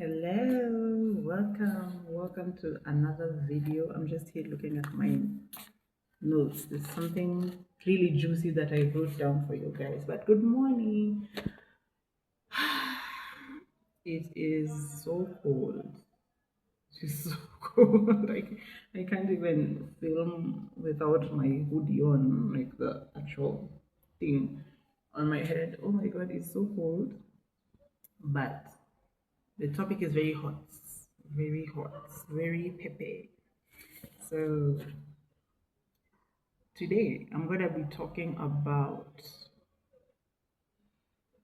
Hello, welcome to another video. I'm just here looking at my notes. There's something really juicy that I wrote down for you guys. But good morning. It is so cold. It's so cold. I can't even film without my hoodie on, like the actual thing on my head. Oh my god, it's so cold. But the topic is very hot, very peppy. So today I'm going to be talking about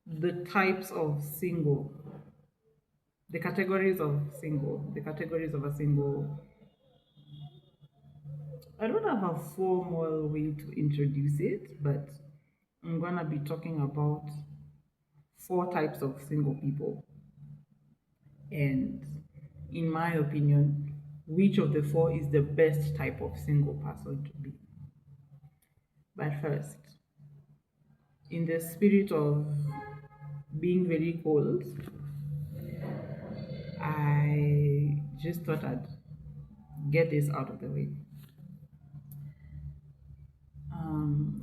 the types of single, the categories of single, the categories of a single. I don't have a formal way to introduce it, but I'm going to be talking about four types of single people. And in my opinion, which of the four is the best type of single person to be? But first, in the spirit of being very cold, I just thought I'd get this out of the way.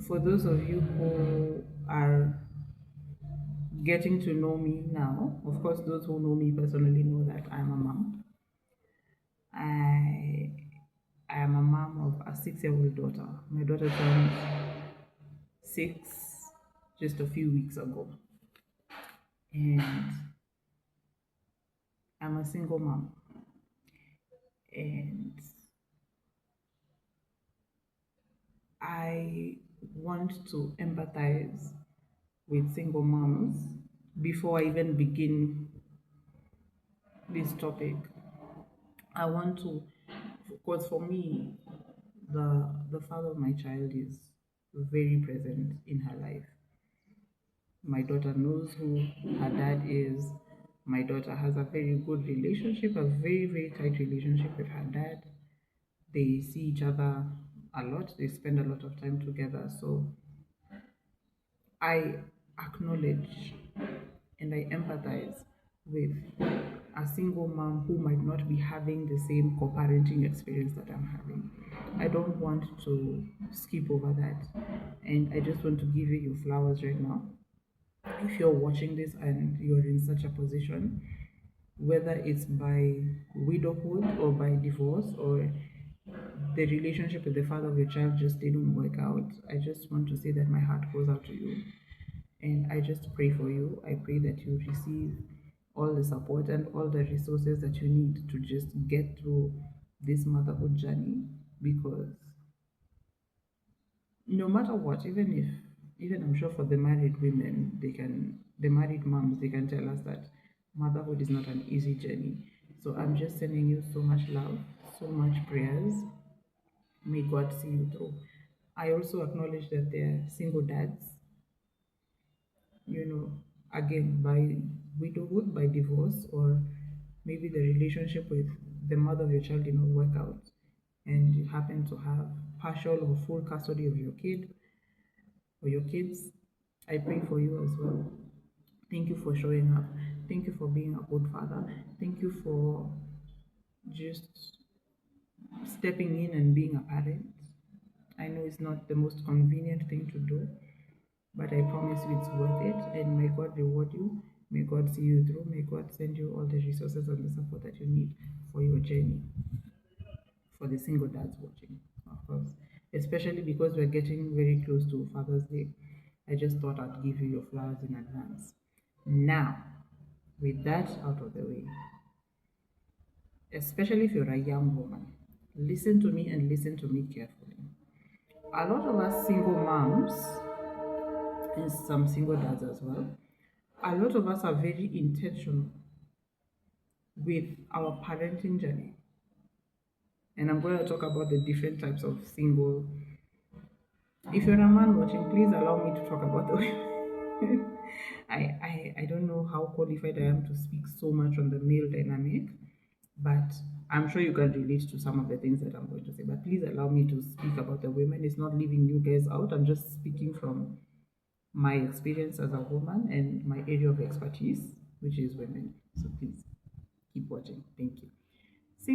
For those of you who are getting to know me now, of course, those who know me personally know that I'm a mom. I I am a mom of a 6-year-old daughter. My daughter turned 6 just a few weeks ago, and I'm a single mom. And I want to empathize with single moms before I even begin this topic. I want to, because for me, the father of my child is very present in her life. My daughter knows who her dad is. My daughter has a very good relationship, a very tight relationship with her dad. They see each other a lot. They spend a lot of time together. So I acknowledge and I empathize with a single mom who might not be having the same co-parenting experience that I'm having. I don't want to skip over that. And I just want to give you your flowers right now. If you're watching this and you're in such a position, whether it's by widowhood or by divorce or the relationship with the father of your child just didn't work out, I just want to say that my heart goes out to you. And I just pray for you. I pray that you receive all the support and all the resources that you need to just get through this motherhood journey, because no matter what, even I'm sure for the married women, the married moms, they can tell us that motherhood is not an easy journey. So I'm just sending you so much love, so much prayers. May God see you through. I also acknowledge that there are single dads, you know, again, by widowhood, by divorce, or maybe the relationship with the mother of your child did not work out, and you happen to have partial or full custody of your kid or your kids. I pray for you as well. Thank you for showing up. Thank you for being a good father. Thank you for just stepping in and being a parent. I know it's not the most convenient thing to do, but I promise you it's worth it. And may God reward you. May God see you through. May God send you all the resources and the support that you need for your journey. For the single dads watching, of course, especially because we're getting very close to Father's Day. I just thought I'd give you your flowers in advance. Now, with that out of the way, especially if you're a young woman, listen to me and listen to me carefully. A lot of us single moms, and some single dads as well, a lot of us are very intentional with our parenting journey. And I'm going to talk about the different types of single. If you're a man watching, please allow me to talk about the women. I don't know how qualified I am to speak so much on the male dynamic, but I'm sure you can relate to some of the things that I'm going to say. But please allow me to speak about the women. It's not leaving you guys out. I'm just speaking from my experience as a woman and my area of expertise, which is women. So please.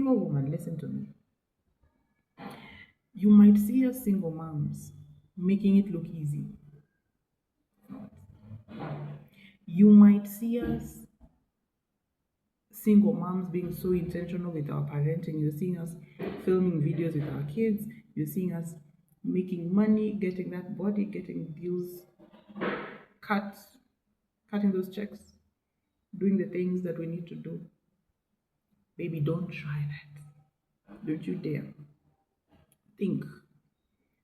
single woman, listen to me. You might see us single moms making it look easy. You might see us single moms being so intentional with our parenting. You're seeing us filming videos with our kids. You're seeing us making money, getting that body, getting deals cut, cutting those checks, doing the things that we need to do. Baby, don't try that. Don't you dare think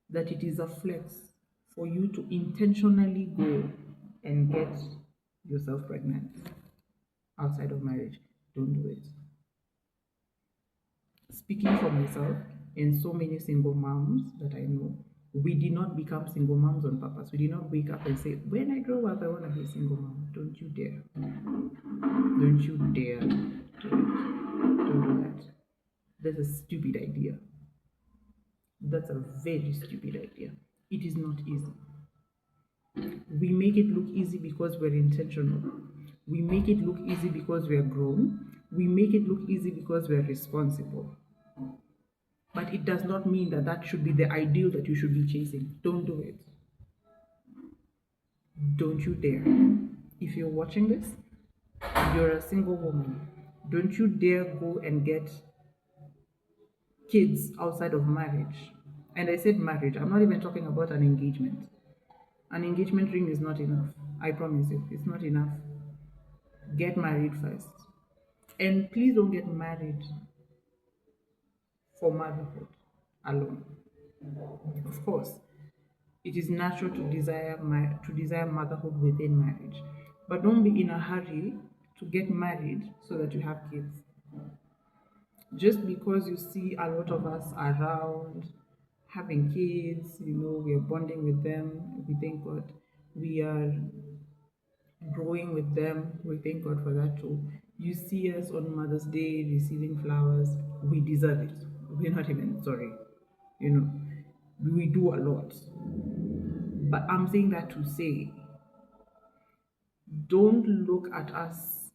that it is a flex for you to intentionally go and get yourself pregnant outside of marriage. Don't do it. Speaking for myself and so many single moms that I know, we did not become single moms on purpose. We did not wake up and say, when I grow up, I want to be a single mom. Don't you dare. Don't you dare do it. Don't do that. That's a stupid idea. That's a very stupid idea. It is not easy. We make it look easy because we're intentional. We make it look easy because we are grown. We make it look easy because we are responsible. But it does not mean that that should be the ideal that you should be chasing. Don't do it. Don't you dare. If you're watching this, you're a single woman. Don't you dare go and get kids outside of marriage. And I said marriage, I'm not even talking about an engagement. An engagement ring is not enough. I promise you, it's not enough. Get married first. And please don't get married for motherhood alone. Of course, it is natural to desire motherhood within marriage, but don't be in a hurry to get married so that you have kids. Just because you see a lot of us around having kids, we are bonding with them, we thank God. We are growing with them, we thank God for that too. You see us on Mother's Day receiving flowers, we deserve it. We're not even sorry. You know, we do a lot. But I'm saying that to say, don't look at us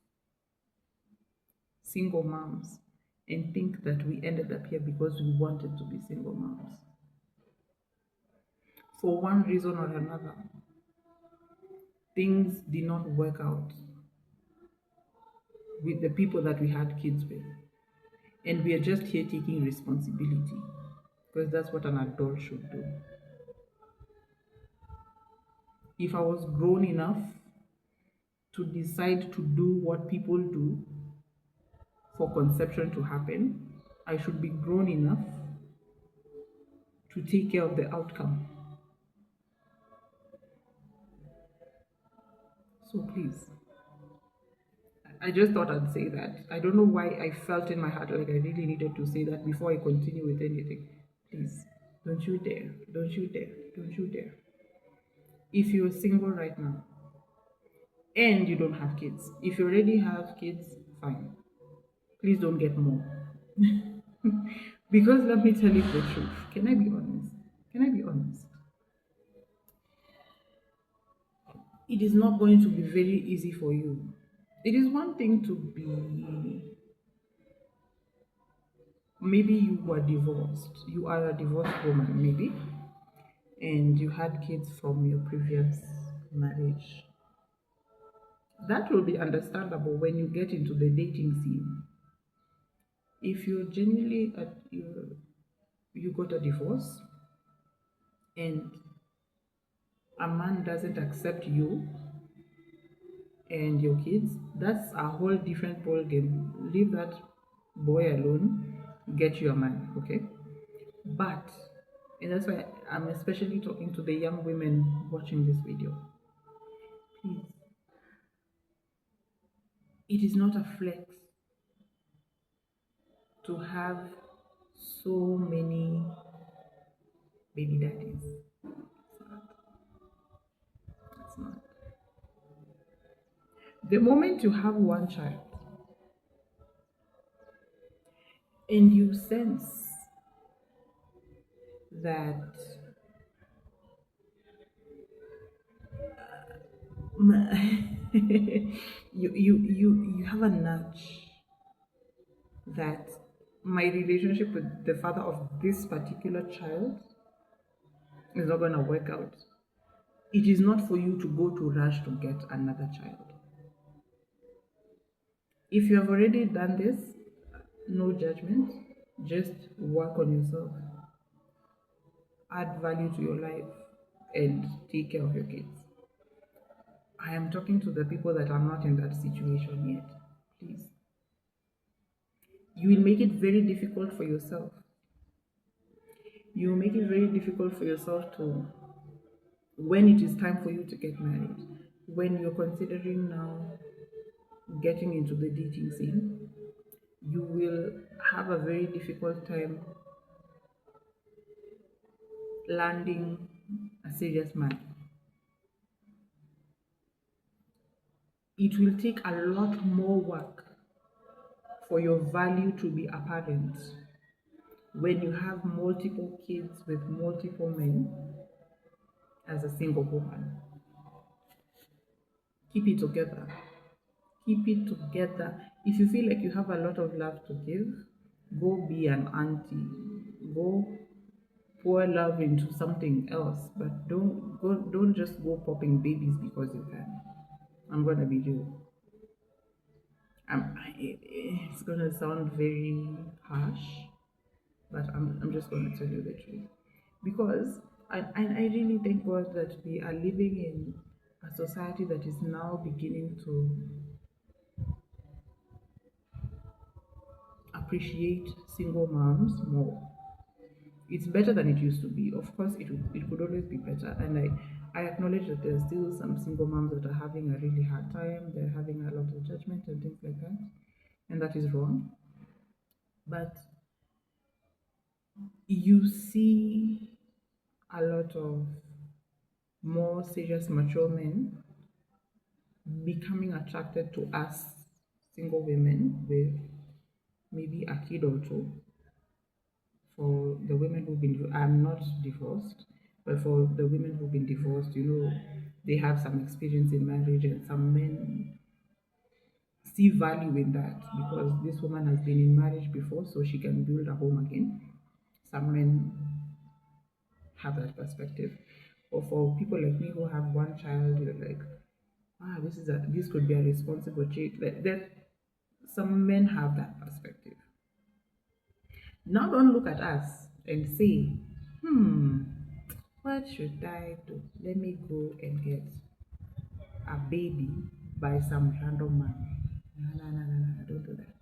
single moms and think that we ended up here because we wanted to be single moms. For one reason or another, things did not work out with the people that we had kids with. And we are just here taking responsibility because that's what an adult should do. If I was grown enough to decide to do what people do for conception to happen, I should be grown enough to take care of the outcome. So please, I just thought I'd say that. I don't know why I felt in my heart like I really needed to say that before I continue with anything. Please, don't you dare, don't you dare, don't you dare. If you're single right now and you don't have kids, if you already have kids, fine. Please don't get more. Because let me tell you the truth. Can I be honest? Can I be honest? It is not going to be very easy for you. It is one thing to be, maybe you were divorced, you are a divorced woman, maybe, and you had kids from your previous marriage. That will be understandable when you get into the dating scene. If you're genuinely you got a divorce and a man doesn't accept you and your kids, that's a whole different ball game. Leave that boy alone, get you a man, okay? But, and that's why I'm especially talking to the young women watching this video. Please, it is not a flex to have so many baby daddies. It's not. The moment you have one child and you sense that you have a nudge that my relationship with the father of this particular child is not going to work out. It is not for you to go to rush to get another child. If you have already done this, no judgment, just work on yourself, add value to your life, and take care of your kids. I am talking to the people that are not in that situation yet. Please. You will make it very difficult for yourself. You will make it very difficult for yourself to, when it is time for you to get married, when you're considering now getting into the dating scene, you will have a very difficult time landing a serious man. It will take a lot more work for your value to be apparent when you have multiple kids with multiple men as a single woman. Keep it together. Keep it together. If you feel like you have a lot of love to give, go be an auntie. Go pour love into something else, but don't just go popping babies because you can. I'm gonna be real. It's gonna sound very harsh, but I'm just gonna tell you the truth, because I really thank God that we are living in a society that is now beginning to appreciate single moms more. It's better than it used to be. Of course, it could always be better, and I acknowledge that there's still some single moms that are having a really hard time. They're having a lot of judgment and things like that, and that is wrong. But you see a lot of more serious, mature men becoming attracted to us single women with maybe a kid or two. For the women who've been, I'm not divorced, but for the women who've been divorced, they have some experience in marriage, and some men see value in that because this woman has been in marriage before, so she can build a home again. Some men have that perspective. Or for people like me who have one child, you're like, this could be a responsible child. That some men have that perspective. Now don't look at us and say, what should I do? Let me go and get a baby by some random man. No, don't do that.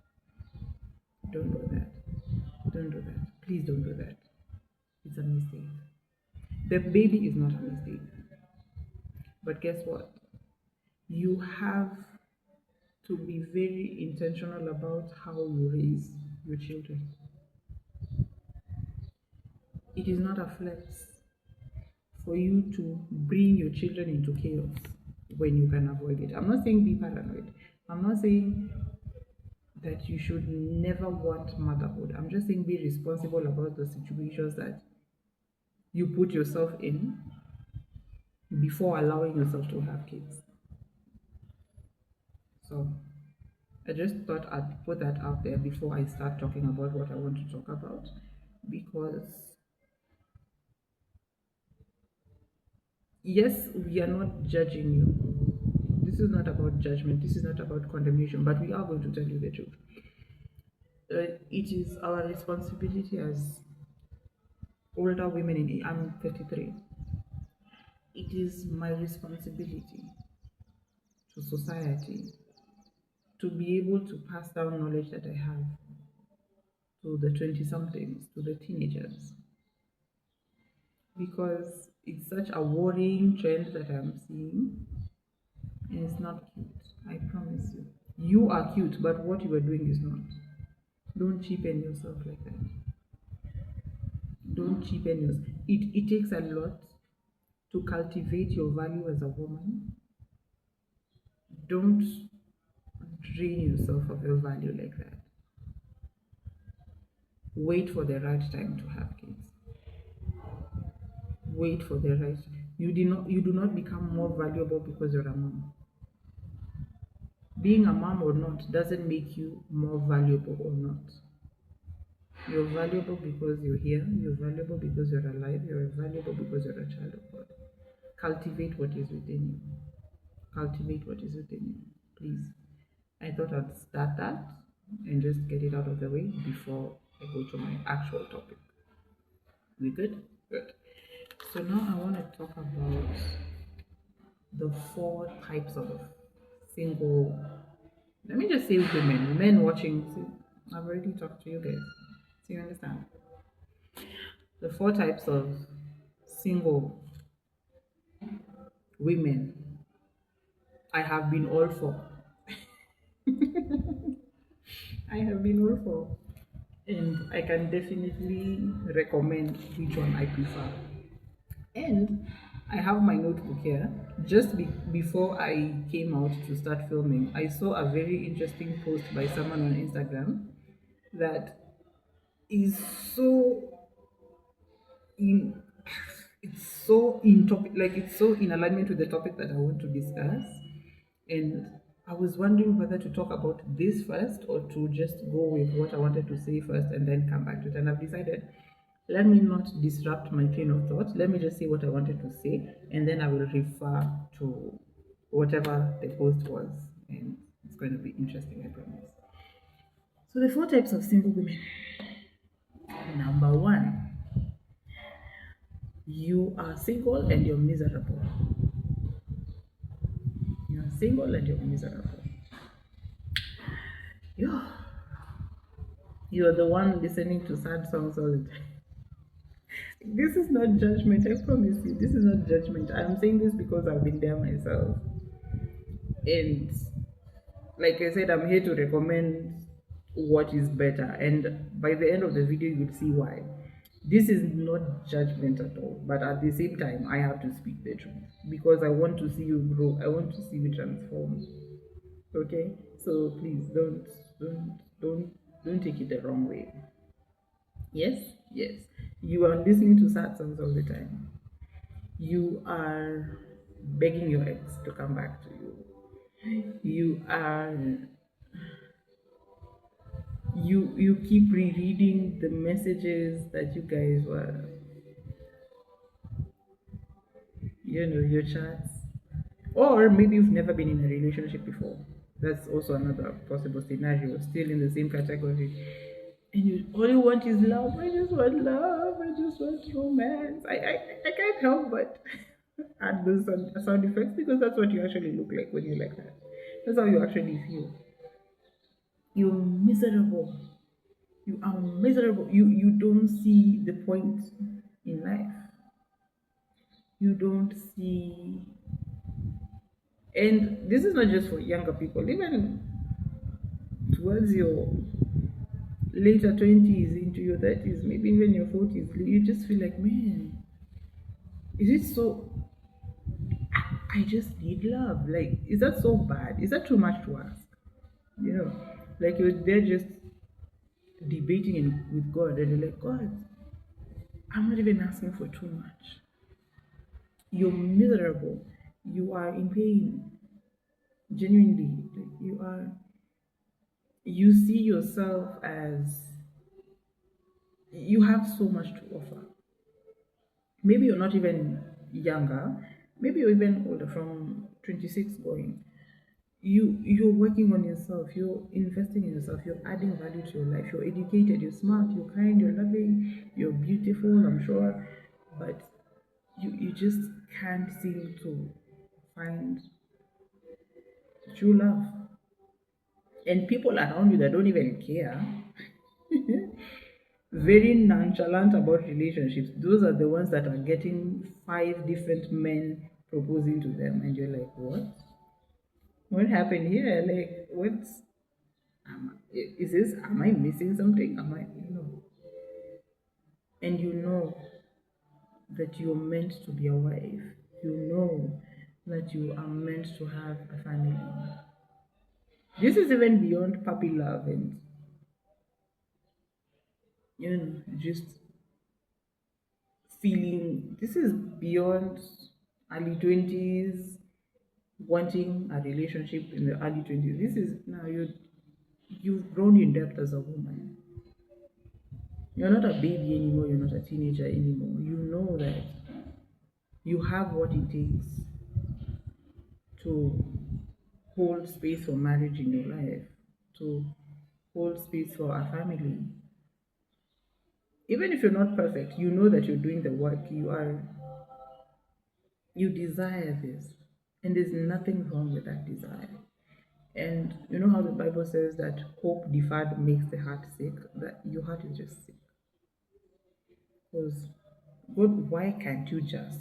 Don't do that. Don't do that. Please don't do that. It's a mistake. The baby is not a mistake. But guess what? You have to be very intentional about how you raise your children. It is not a flex for you to bring your children into chaos when you can avoid it. I'm not saying be paranoid. I'm not saying that you should never want motherhood. I'm just saying be responsible about the situations that you put yourself in before allowing yourself to have kids. So I just thought I'd put that out there before I start talking about what I want to talk about, because yes, we are not judging you. This is not about judgment. This is not about condemnation, but we are going to tell you the truth. It is our responsibility as older women I'm 33. It is my responsibility to society to be able to pass down knowledge that I have to the 20-somethings, to the teenagers. Because it's such a worrying trend that I'm seeing, and it's not cute. I promise you. You are cute, but what you are doing is not. Don't cheapen yourself like that. Don't cheapen yourself. It takes a lot to cultivate your value as a woman. Don't drain yourself of your value like that. Wait for the right time to have kids. Wait for the right. You do not become more valuable because you're a mom. Being a mom or not doesn't make you more valuable or not. You're valuable because you're here. You're valuable because you're alive. You're valuable because you're a child of God. Cultivate what is within you. Cultivate what is within you. Please. I thought I'd start that and just get it out of the way before I go to my actual topic. We good? Good. So now I want to talk about the four types of single, let me just say women, men watching. See, I've already talked to you guys. So you understand? The four types of single women I have been all for. I have been all for. And I can definitely recommend which one I prefer. And I have my notebook here. Just before I came out to start filming, I saw a very interesting post by someone on Instagram that is so in it's so in topic, like it's so in alignment with the topic that I want to discuss. And I was wondering whether to talk about this first or to just go with what I wanted to say first and then come back to it. And I've decided, let me not disrupt my train of thought. Let me just say what I wanted to say, and then I will refer to whatever the post was. And it's going to be interesting, I promise. So, the four types of single women. Number one, you are single and you're miserable. You are single and you're miserable. You're the one listening to sad songs all the time. This is not judgment, I promise you. This is not judgment. I'm saying this because I've been there myself. And like I said, I'm here to recommend what is better. And by the end of the video, you will see why. This is not judgment at all. But at the same time, I have to speak the truth because I want to see you grow. I want to see you transform. Okay? So please don't don't take it the wrong way. Yes, yes. You are listening to sad songs all the time. You are begging your ex to come back to you. You keep rereading the messages that you guys were, your chats. Or maybe you've never been in a relationship before. That's also another possible scenario, still in the same category. And you all you want is love. I just want love. I just want romance. I can't help but add those sound effects because that's what you actually look like when you're like that. That's how you actually feel. You're miserable. You are miserable. You don't see the point in life. You don't see, and this is not just for younger people, even towards your later 20s into your 30s, maybe even your 40s, you just feel like, man, is it so, I just need love. Like, is that so bad? Is that too much to ask? You know, like you're there just debating with God, and you're like, God, I'm not even asking for too much. You're miserable. You are in pain. Genuinely, like you are. You see yourself as you have so much to offer. Maybe you're not even younger. Maybe you're even older, from 26 going. You're working on yourself, you're investing in yourself, you're adding value to your life, you're educated, you're smart, you're kind, you're loving, you're beautiful, I'm sure, but you just can't seem to find true love. And people around you that don't even care, very nonchalant about relationships, those are the ones that are getting 5 different men proposing to them, and you're like, what happened here? Like, is this, am I missing something? Am I, and you know that you're meant to be a wife. You know that you are meant to have a family. This is even beyond puppy love and, just feeling. This is beyond early 20s, wanting a relationship in the early 20s. This is now you've grown in depth as a woman. You're not a baby anymore, you're not a teenager anymore. You know that you have what it takes to hold space for marriage in your life, to hold space for a family. Even if you're not perfect, you know that you're doing the work. You desire this. And there's nothing wrong with that desire. And you know how the Bible says that hope deferred makes the heart sick? That your heart is just sick. Because God, why can't you just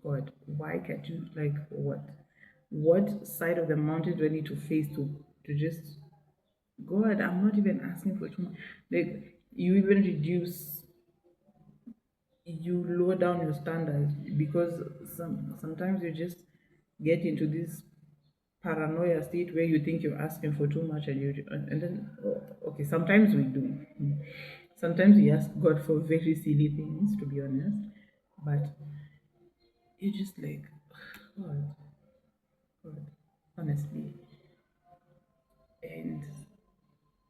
God, why can't you like what? What side of the mountain do I need to face to just God, I'm not even asking for too much. Like you even reduce, you lower down your standards because sometimes you just get into this paranoia state where you think you're asking for too much and then okay, sometimes we do. Sometimes we ask God for very silly things, to be honest, but you just like God, God, honestly, and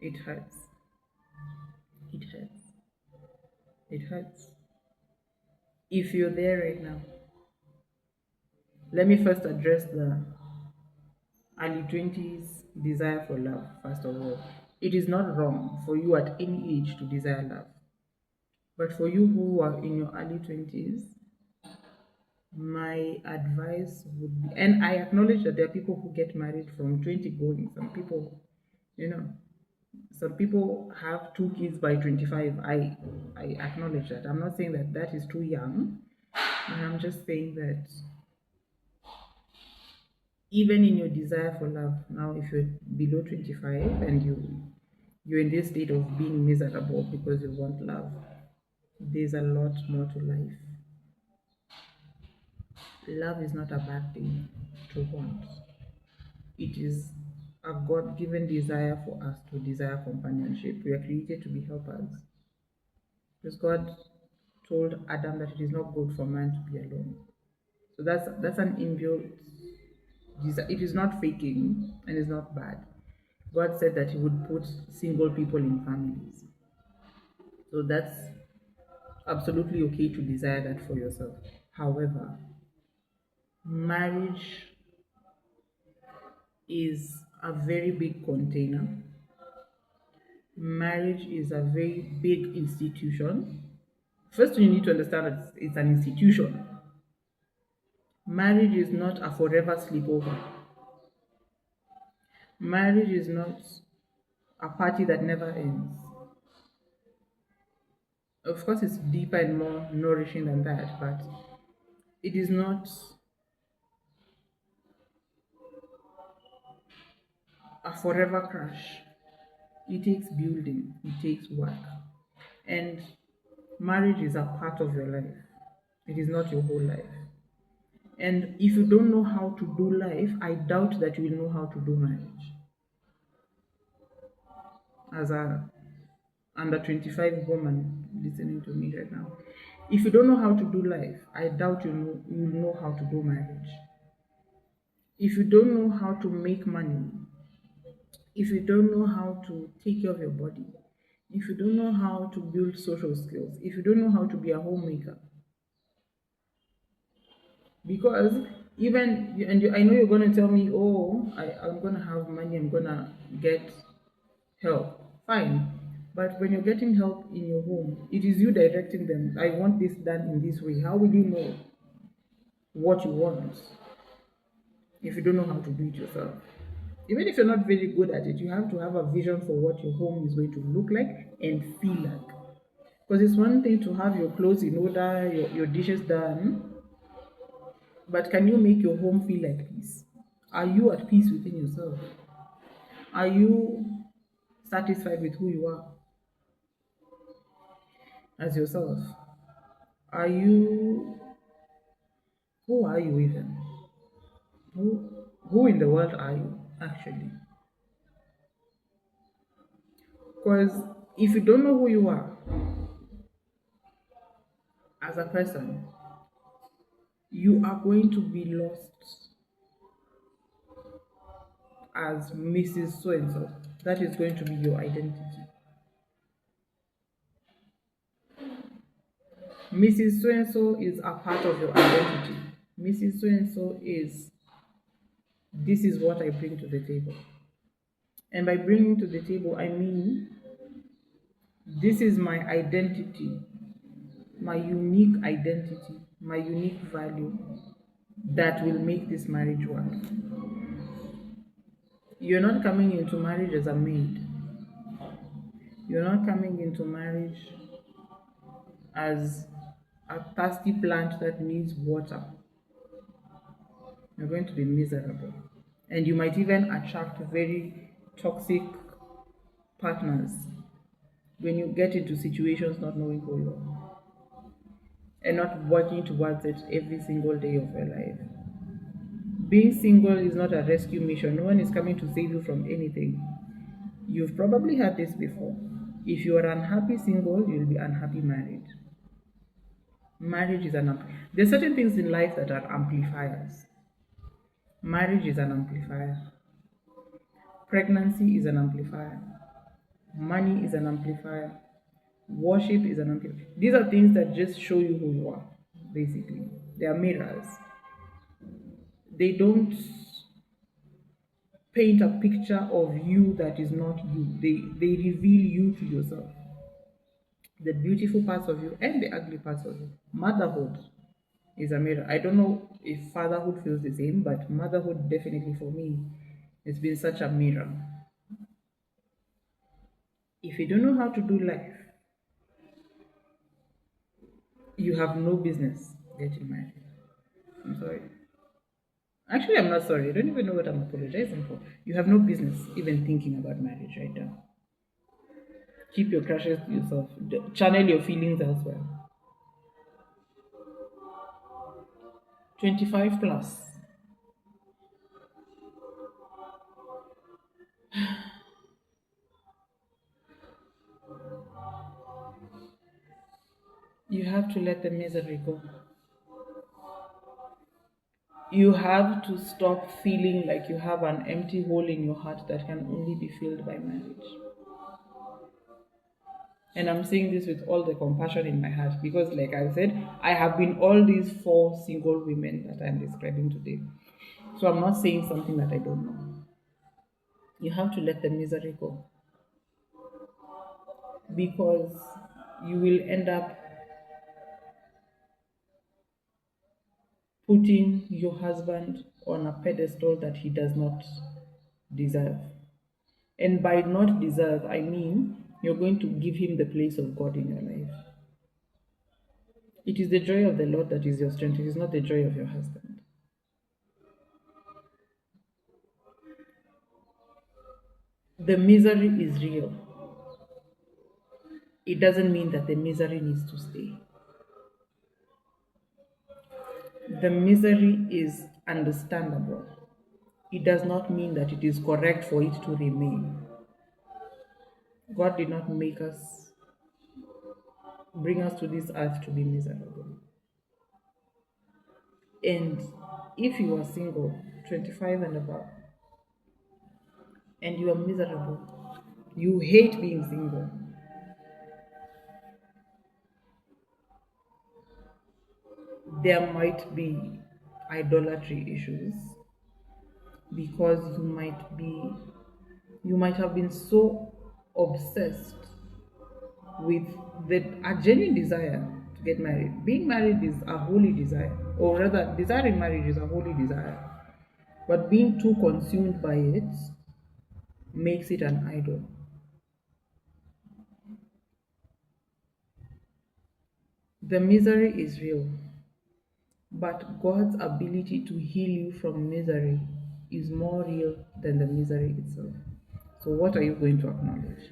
it hurts. It hurts. It hurts. If you're there right now, let me first address the early 20s desire for love, first of all. It is not wrong for you at any age to desire love. But for you who are in your early 20s, my advice would be, and I acknowledge that there are people who get married from 20 going. Some people, you know, some people have two kids by 25. I acknowledge that. I'm not saying that that is too young. And I'm just saying that even in your desire for love, now if you're below 25 and you're in this state of being miserable because you want love, there's a lot more to life. Love is not a bad thing to want. It is a God given desire for us to desire companionship. We are created to be helpers. Because God told Adam that it is not good for man to be alone. So that's an inbuilt desire. It is not faking and it's not bad. God said that He would put single people in families. So that's absolutely okay to desire that for yourself. However, marriage is a very big container. Marriage is a very big institution. First, you need to understand that it's an institution. Marriage is not a forever sleepover. Marriage is not a party that never ends. Of course, it's deeper and more nourishing than that, but it is not a forever crash. It takes building, it takes work. And marriage is a part of your life, it is not your whole life. And if you don't know how to do life, I doubt that you will know how to do marriage. As a under 25 woman listening to me right now, if you don't know how to do life, I doubt you know how to do marriage. If you don't know how to make money, if you don't know how to take care of your body, if you don't know how to build social skills, if you don't know how to be a homemaker, because even and I know you're going to tell me, oh, I'm going to have money, I'm going to get help. Fine. But when you're getting help in your home, it is you directing them. I want this done in this way. How will you know what you want if you don't know how to do it yourself? Even if you're not very good at it, you have to have a vision for what your home is going to look like and feel like. Because it's one thing to have your clothes in order, your dishes done, but can you make your home feel like peace? Are you at peace within yourself? Are you satisfied with who you are as yourself? Are you, who are you even? Who in the world are you actually? Because if you don't know who you are as a person, you are going to be lost as Mrs. So and so. That is going to be your identity. Mrs. So and so is a part of your identity. Mrs. So and so is, this is what I bring to the table. And by bringing to the table, I mean, this is my identity, my unique identity, my unique value that will make this marriage work. You're not coming into marriage as a maid. You're not coming into marriage as a thirsty plant that needs water. You're going to be miserable. And you might even attract very toxic partners when you get into situations not knowing who you are and not working towards it every single day of your life. Being single is not a rescue mission. No one is coming to save you from anything. You've probably heard this before. If you are unhappy single, you'll be unhappy married. Marriage is there's certain things in life that are amplifiers. Marriage is an amplifier. Pregnancy is an amplifier. Money is an amplifier. Worship is an amplifier. These are things that just show you who you are, basically. They are mirrors. They don't paint a picture of you that is not you. They reveal you to yourself. The beautiful parts of you and the ugly parts of you. Motherhood is a mirror. I don't know if fatherhood feels the same, but motherhood definitely for me, it's been such a mirror. If you don't know how to do life, you have no business getting married. I'm sorry. Actually, I'm not sorry. I don't even know what I'm apologizing for. You have no business even thinking about marriage right now. Keep your crushes to yourself. Channel your feelings elsewhere. 25 plus. You have to let the misery go. You have to stop feeling like you have an empty hole in your heart that can only be filled by marriage. And I'm saying this with all the compassion in my heart because, like I said, I have been all these 4 single women that I'm describing today. So I'm not saying something that I don't know. You have to let the misery go because you will end up putting your husband on a pedestal that he does not deserve. And by not deserve, I mean you're going to give him the place of God in your life. It is the joy of the Lord that is your strength. It is not the joy of your husband. The misery is real. It doesn't mean that the misery needs to stay. The misery is understandable. It does not mean that it is correct for it to remain. God did not make us, bring us to this earth to be miserable. And if you are single, 25 and above, and you are miserable, you hate being single, there might be idolatry issues because you might have been so obsessed with a genuine desire to get married. Being married is a holy desire, or rather, desiring marriage is a holy desire. But being too consumed by it makes it an idol. The misery is real, but God's ability to heal you from misery is more real than the misery itself. So, what are you going to acknowledge?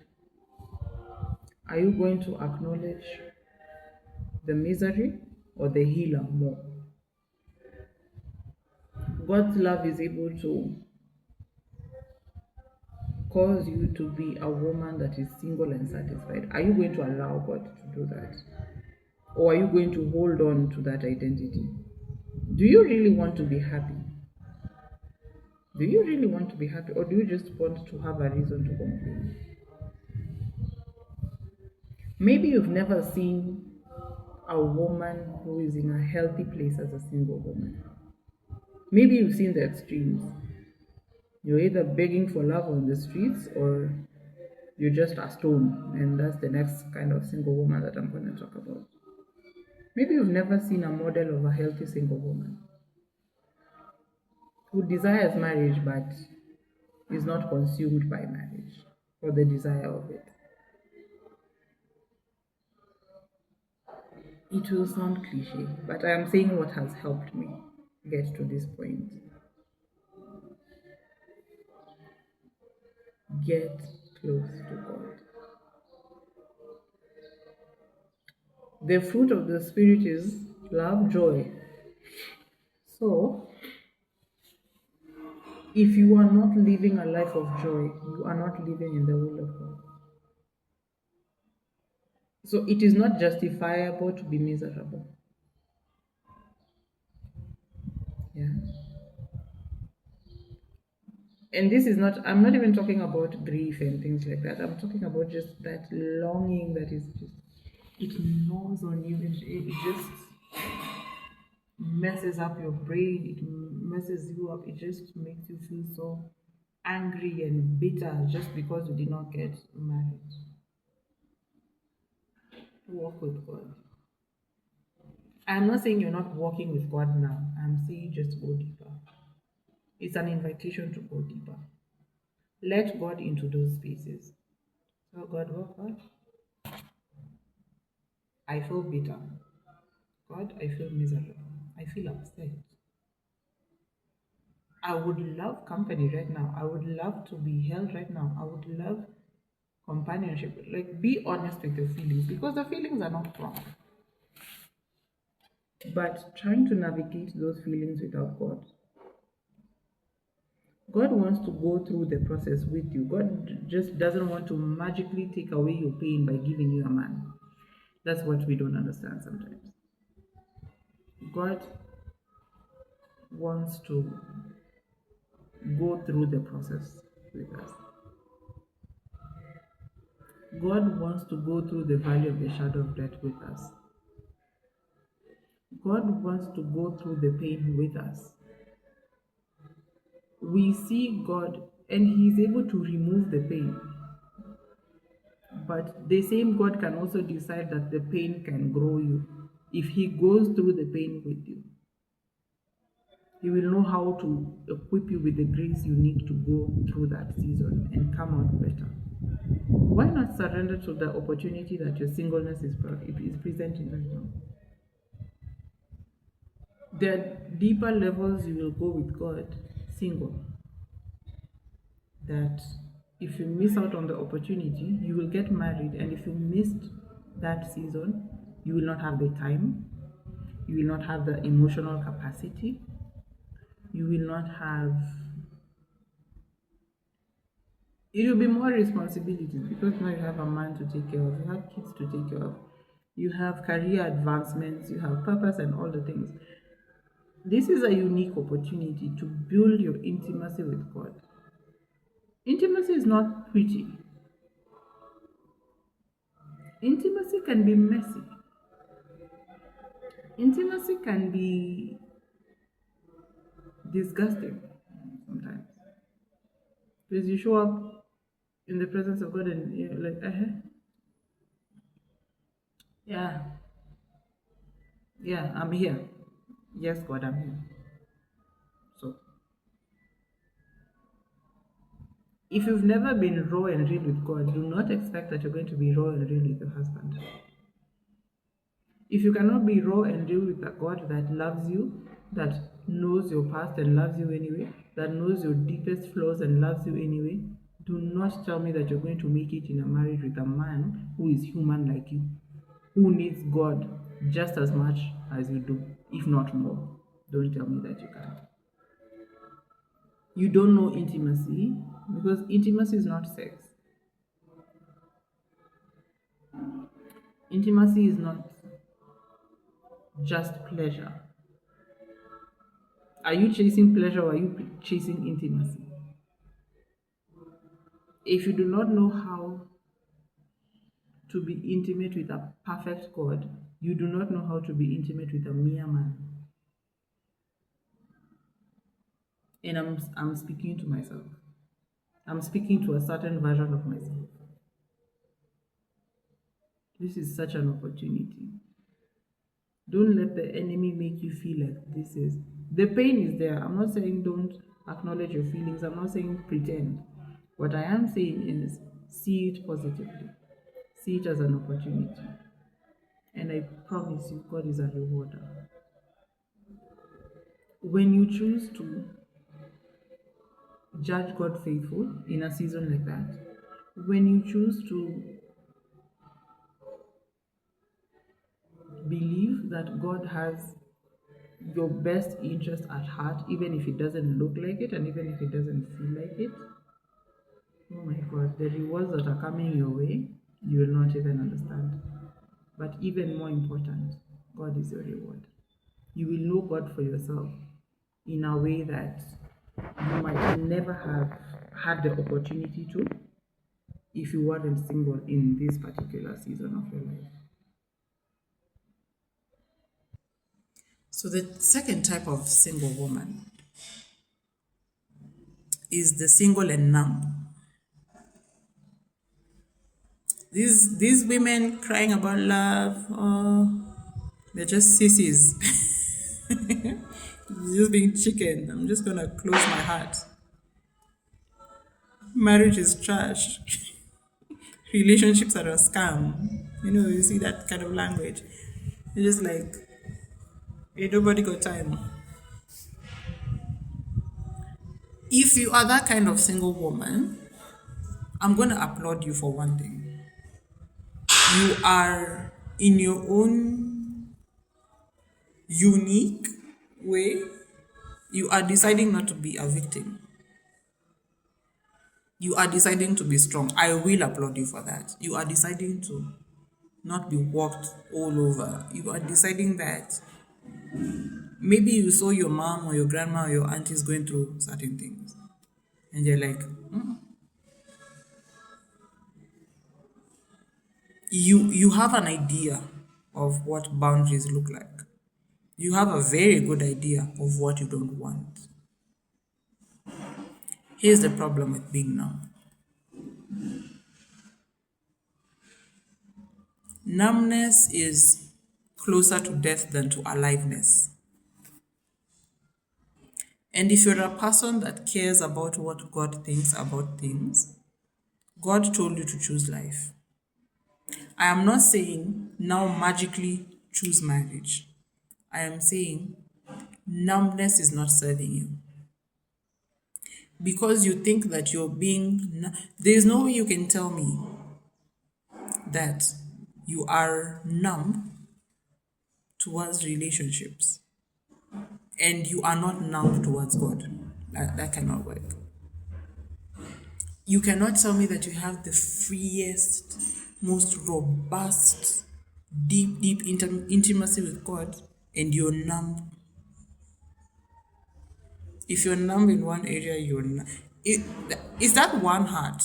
Are you going to acknowledge the misery or the healer more? God's love is able to cause you to be a woman that is single and satisfied. Are you going to allow God to do that? Or are you going to hold on to that identity? Do you really want to be happy? Do you really want to be happy? Or do you just want to have a reason to complain? Maybe you've never seen a woman who is in a healthy place as a single woman. Maybe you've seen the extremes. You're either begging for love on the streets or you're just a stone, and that's the next kind of single woman that I'm going to talk about. Maybe you've never seen a model of a healthy single woman who desires marriage but is not consumed by marriage or the desire of it. It will sound cliche, but I am saying what has helped me get to this point. Get close to God. The fruit of the Spirit is love, joy. So, if you are not living a life of joy, you are not living in the will of God. So, it is not justifiable to be miserable. Yeah. And this is not, I'm not even talking about grief and things like that. I'm talking about just that longing that is just, it gnaws on you. It just messes up your brain. It messes you up. It just makes you feel so angry and bitter just because you did not get married. Walk with God. I'm not saying you're not walking with God now. I'm saying just go deeper. It's an invitation to go deeper. Let God into those spaces. So God, oh God, I feel bitter. God, I feel miserable. I feel upset. I would love company right now. I would love to be held right now. I would love companionship. Like, be honest with your feelings because the feelings are not wrong. But trying to navigate those feelings without God. God wants to go through the process with you. God just doesn't want to magically take away your pain by giving you a man. That's what we don't understand sometimes. God wants to go through the process with us. God wants to go through the valley of the shadow of death with us. God wants to go through the pain with us. We see God and He is able to remove the pain. But the same God can also decide that the pain can grow you. If He goes through the pain with you, He will know how to equip you with the grace you need to go through that season and come out better. Why not surrender to the opportunity that your singleness is presenting right now? There are deeper levels you will go with God single. That if you miss out on the opportunity, you will get married, and if you missed that season, you will not have the time, you will not have the emotional capacity, you will not have, it will be more responsibilities because now you have a man to take care of, you have kids to take care of, you have career advancements, you have purpose and all the things. This is a unique opportunity to build your intimacy with God. Intimacy is not pretty. Intimacy can be messy. Intimacy can be disgusting sometimes. Because you show up in the presence of God and you're like, yeah, yeah, I'm here. Yes, God, I'm here. So, if you've never been raw and real with God, do not expect that you're going to be raw and real with your husband. If you cannot be raw and real with a God that loves you, that knows your past and loves you anyway, that knows your deepest flaws and loves you anyway, do not tell me that you're going to make it in a marriage with a man who is human like you, who needs God just as much as you do, if not more. Don't tell me that you can't. You don't know intimacy because intimacy is not sex. Intimacy is not just pleasure. Are you chasing pleasure or are you chasing intimacy? If you do not know how to be intimate with a perfect God, You do not know how to be intimate with a mere man. And I'm speaking to myself. I'm speaking to a certain version of myself. This is such an opportunity. Don't let the enemy make you feel like this is the pain is there. I'm not saying don't acknowledge your feelings. I'm not saying pretend. What I am saying is see it positively. See it as an opportunity. And I promise you, God is a rewarder. When you choose to judge God faithful in a season like that, when you choose to believe that God has your best interest at heart, even if it doesn't look like it and even if it doesn't feel like it, oh my God, the rewards that are coming your way, you will not even understand. But even more important, God is your reward. You will know God for yourself in a way that you might never have had the opportunity to if you weren't single in this particular season of your life. So, the second type of single woman is the single and numb. These women crying about love, oh, they're just sissies. Just being chicken. I'm just gonna close my heart. Marriage is trash. Relationships are a scam. You see that kind of language. It's just like, ain't nobody got time. If you are that kind of single woman, I'm gonna applaud you for one thing. You are in your own unique way, you are deciding not to be a victim. You are deciding to be strong. I will applaud you for that. You are deciding to not be walked all over. You are deciding that maybe you saw your mom or your grandma or your aunties going through certain things. And you're like, you have an idea of what boundaries look like. You have a very good idea of what you don't want. Here's the problem with being numb. Numbness is closer to death than to aliveness. And if you're a person that cares about what God thinks about things, God told you to choose life. I am not saying now magically choose marriage. I am saying numbness is not serving you. Because you think that you're being, there is no way you can tell me that you are numb towards relationships and you are not numb towards God. That cannot work. You cannot tell me that you have the freest, most robust, deep intimacy with God and you're numb. If you're numb in one area, you're numb. Is that one heart?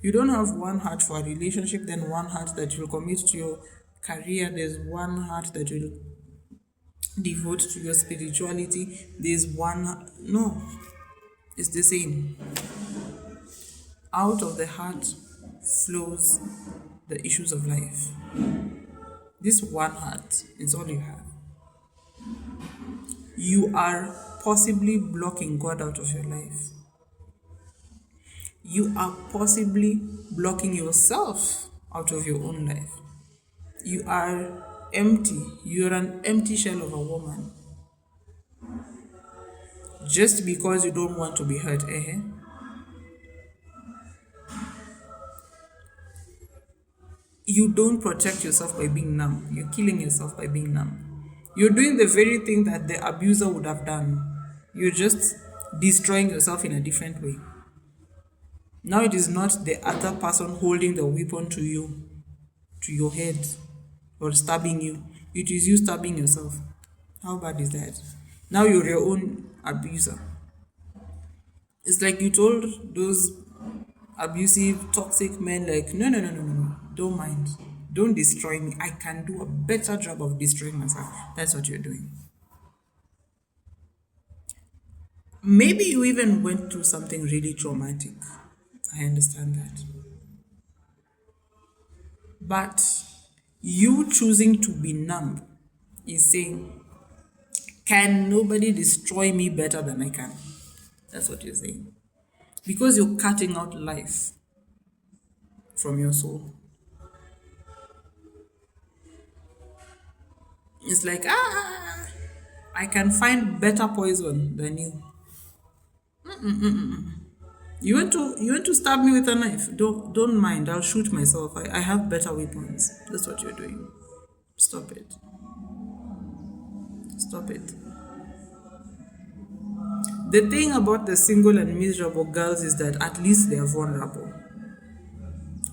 You don't have one heart for a relationship, then one heart that you'll commit to your career. There's one heart that you'll devote to your spirituality. There's one. No, it's the same. Out of the heart flows the issues of life. This one heart is all you have. You are possibly blocking God out of your life. You are possibly blocking yourself out of your own life. You are empty. You're an empty shell of a woman. Just because you don't want to be hurt, You don't protect yourself by being numb. You're killing yourself by being numb. You're doing the very thing that the abuser would have done. You're just destroying yourself in a different way. Now it is not the other person holding the weapon to you, to your head, or stabbing you. It is you stabbing yourself. How bad is that? Now you're your own abuser. It's like you told those abusive, toxic men, like, no, don't mind. Don't destroy me. I can do a better job of destroying myself. That's what you're doing. Maybe you even went through something really traumatic. I understand that. But you choosing to be numb is saying, can nobody destroy me better than I can? That's what you're saying. Because you're cutting out life from your soul. It's like, I can find better poison than you. You want to stab me with a knife. Don't mind. I'll shoot myself. I have better weapons. That's what you're doing. Stop it. Stop it. The thing about the single and miserable girls is that at least they are vulnerable.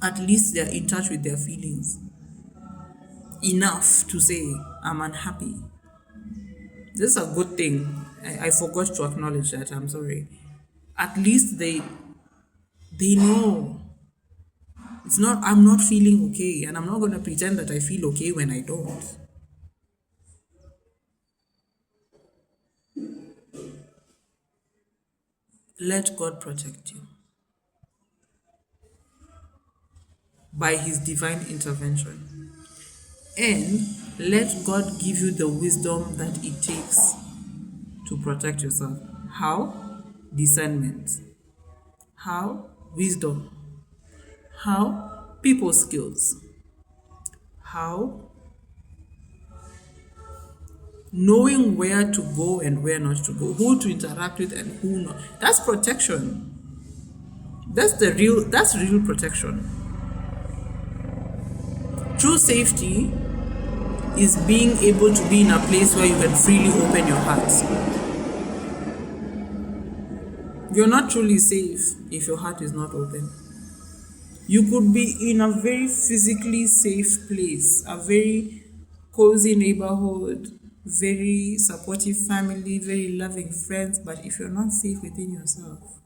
At least they are in touch with their feelings. Enough to say, I'm unhappy. This is a good thing. I forgot to acknowledge that. I'm sorry. At least they know. It's not, I'm not feeling okay, and I'm not going to pretend that I feel okay when I don't. Let God protect you by His divine intervention. And let God give you the wisdom that it takes to protect yourself. How? Discernment. How? Wisdom. How? People skills. How? Knowing where to go and where not to go, who to interact with and who not. That's protection. That's real protection. True safety is being able to be in a place where you can freely open your heart. You're not truly safe if your heart is not open. You could be in a very physically safe place, a very cozy neighborhood, very supportive family, very loving friends, but if you're not safe within yourself,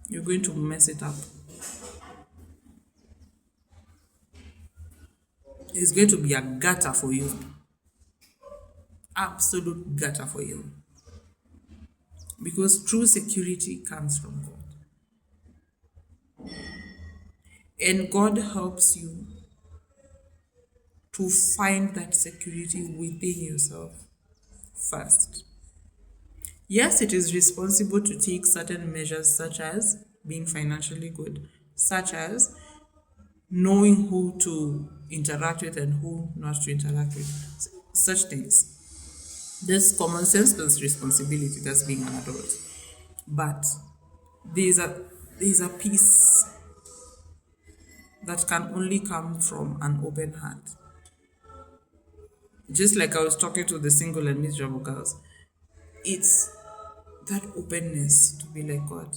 you're going to mess it up. It's going to be a gutter for you. Absolute gutter for you. Because true security comes from God. And God helps you to find that security within yourself first. Yes, it is responsible to take certain measures, such as being financially good, such as knowing who to interact with and who not to interact with, such things. There's common sense, there's responsibility, that's being an adult. But there's a peace that can only come from an open heart. Just like I was talking to the single and miserable girls, it's that openness to be like, God,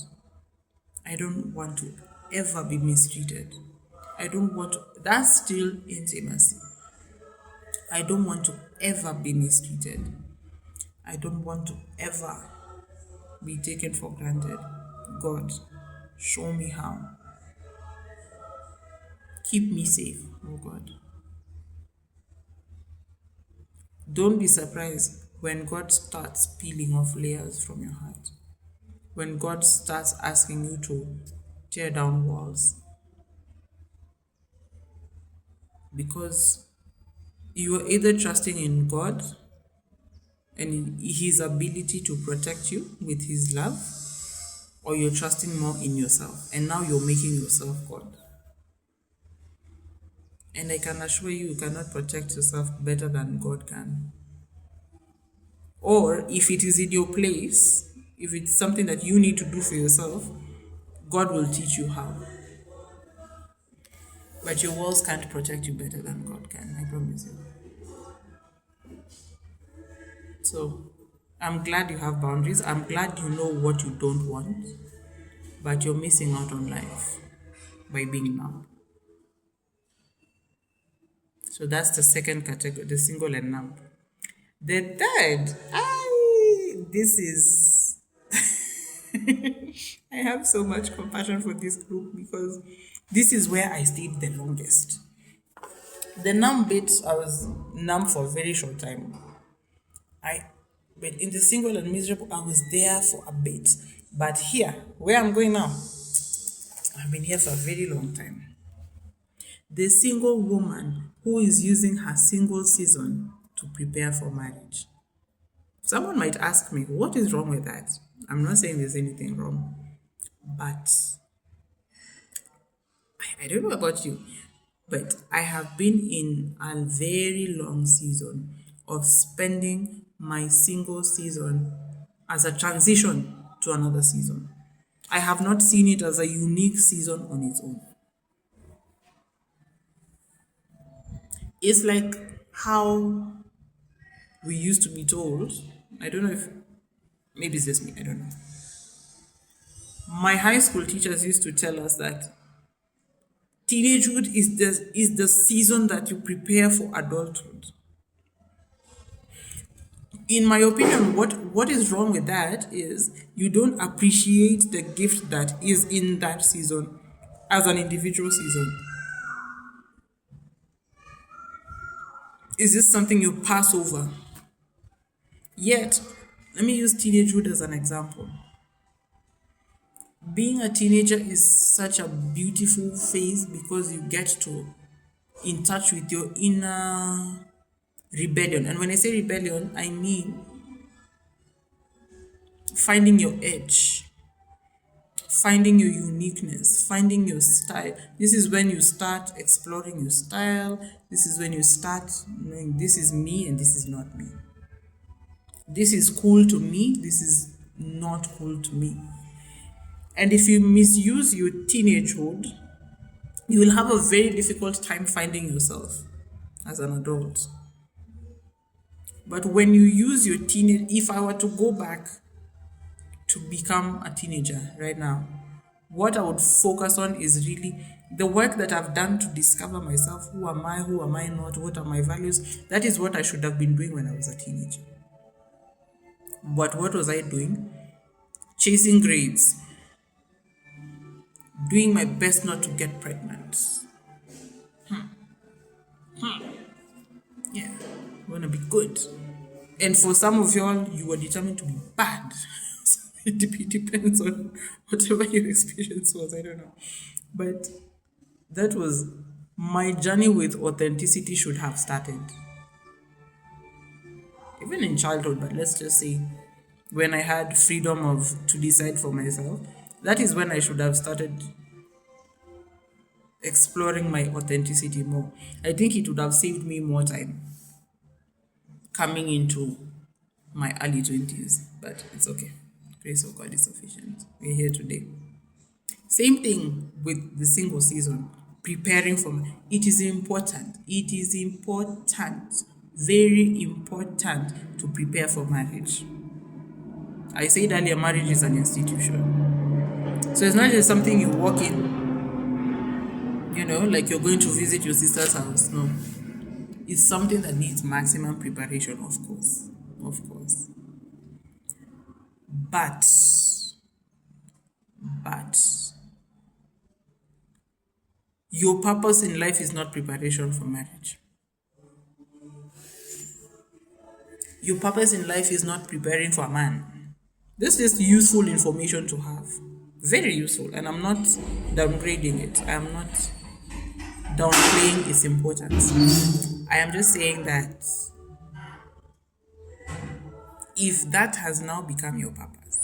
I don't want to ever be mistreated. I don't want to, that's still intimacy. I don't want to ever be mistreated. I don't want to ever be taken for granted. God, show me how. Keep me safe, oh God. Don't be surprised when God starts peeling off layers from your heart. When God starts asking you to tear down walls. Because you are either trusting in God and in His ability to protect you with His love, or you're trusting more in yourself. And now you're making yourself God. And I can assure you, you cannot protect yourself better than God can. Or if it is in your place, if it's something that you need to do for yourself, God will teach you how. But your walls can't protect you better than God can, I promise you. So I'm glad you have boundaries. I'm glad you know what you don't want, but you're missing out on life by being numb. So that's the second category, the single and numb. The third, this is, I have so much compassion for this group because this is where I stayed the longest. The numb bit, I was numb for a very short time. I, but in the single and miserable, I was there for a bit. But here, where I'm going now, I've been here for a very long time. The single woman who is using her single season to prepare for marriage. Someone might ask me, what is wrong with that? I'm not saying there's anything wrong, but I don't know about you, but I have been in a very long season of spending my single season as a transition to another season. I have not seen it as a unique season on its own. It's like how we used to be told. I don't know if maybe it's just me, I don't know. My high school teachers used to tell us that teenagehood is the season that you prepare for adulthood. In my opinion, what is wrong with that is you don't appreciate the gift that is in that season as an individual season. Is this something you pass over? Yet, let me use teenagehood as an example. Being a teenager is such a beautiful phase because you get to in touch with your inner rebellion. And when I say rebellion, I mean finding your edge, finding your uniqueness, finding your style. This is when you start exploring your style. This is when you start knowing this is me and this is not me. This is cool to me, this is not cool to me. And if you misuse your teenagehood, you will have a very difficult time finding yourself as an adult. But when you use your teenage, if I were to go back to become a teenager right now, what I would focus on is really the work that I've done to discover myself. Who am I not? What are my values? That is what I should have been doing when I was a teenager. But what was I doing? Chasing grades, doing my best not to get pregnant. Yeah, I want to be good. And for some of y'all, you were determined to be bad. So it depends on whatever your experience was. I don't know. But that was my journey with authenticity should have started. Even in childhood, but let's just say when I had freedom of to decide for myself, that is when I should have started exploring my authenticity more. I think it would have saved me more time coming into my early 20s, but it's okay. Grace of God is sufficient. We're here today. Same thing with the single season, preparing for it is important. It is important, very important to prepare for marriage. I said earlier, marriage is an institution. So it's not just something you walk in, like you're going to visit your sister's house. No. It's something that needs maximum preparation, of course. Of course. But your purpose in life is not preparation for marriage. Your purpose in life is not preparing for a man. This is useful information to have. Very useful. And I'm not downgrading it. I am not downplaying its importance. I am just saying that if that has now become your purpose,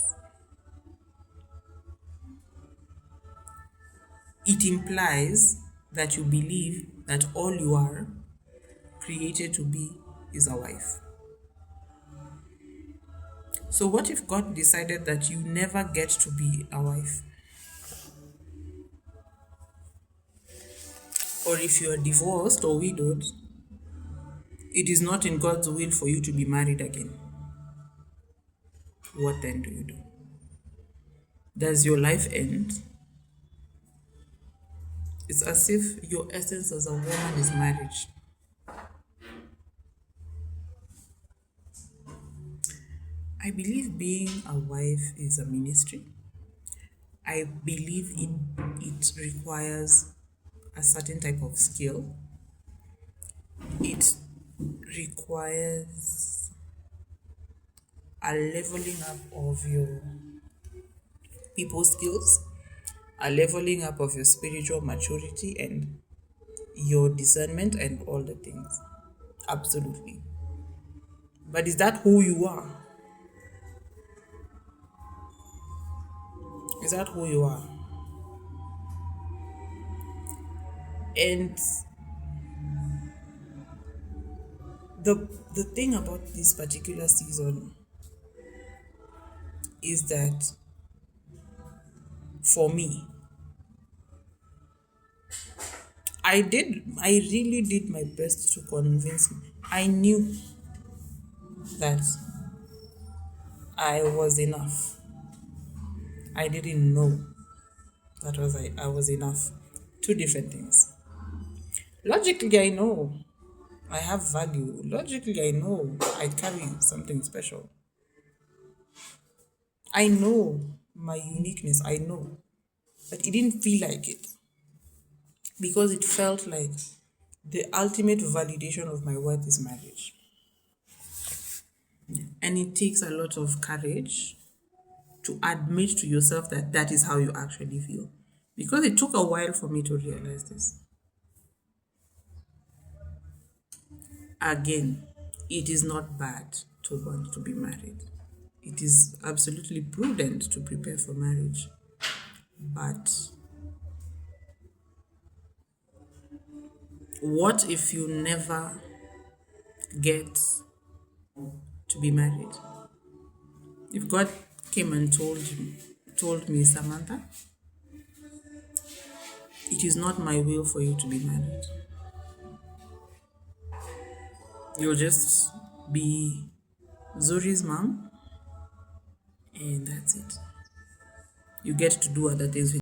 it implies that you believe that all you are created to be is a wife. So what if God decided that you never get to be a wife? Or if you are divorced or widowed, it is not in God's will for you to be married again. What then do you do? Does your life end? It's as if your essence as a woman is marriage. I believe being a wife is a ministry. I believe it requires a certain type of skill. it requires a leveling up of your people skills, a leveling up of your spiritual maturity and your discernment and all the things. Absolutely. But is that who you are? Is that who you are? And the thing about this particular season is that for me, I really did my best to convince me. I knew that I was enough. I didn't know that I was enough. Two different things. Logically, I know I have value. Logically, I know I carry something special. I know my uniqueness. I know. But it didn't feel like it because it felt like the ultimate validation of my worth is marriage. And it takes a lot of courage to admit to yourself that that is how you actually feel. Because it took a while for me to realize this. Again, it is not bad to want to be married. It is absolutely prudent to prepare for marriage. But what if you never get to be married? If God came and told me, Samantha, it is not my will for you to be married. You'll just be Zuri's mom, and that's it. You get to do other things with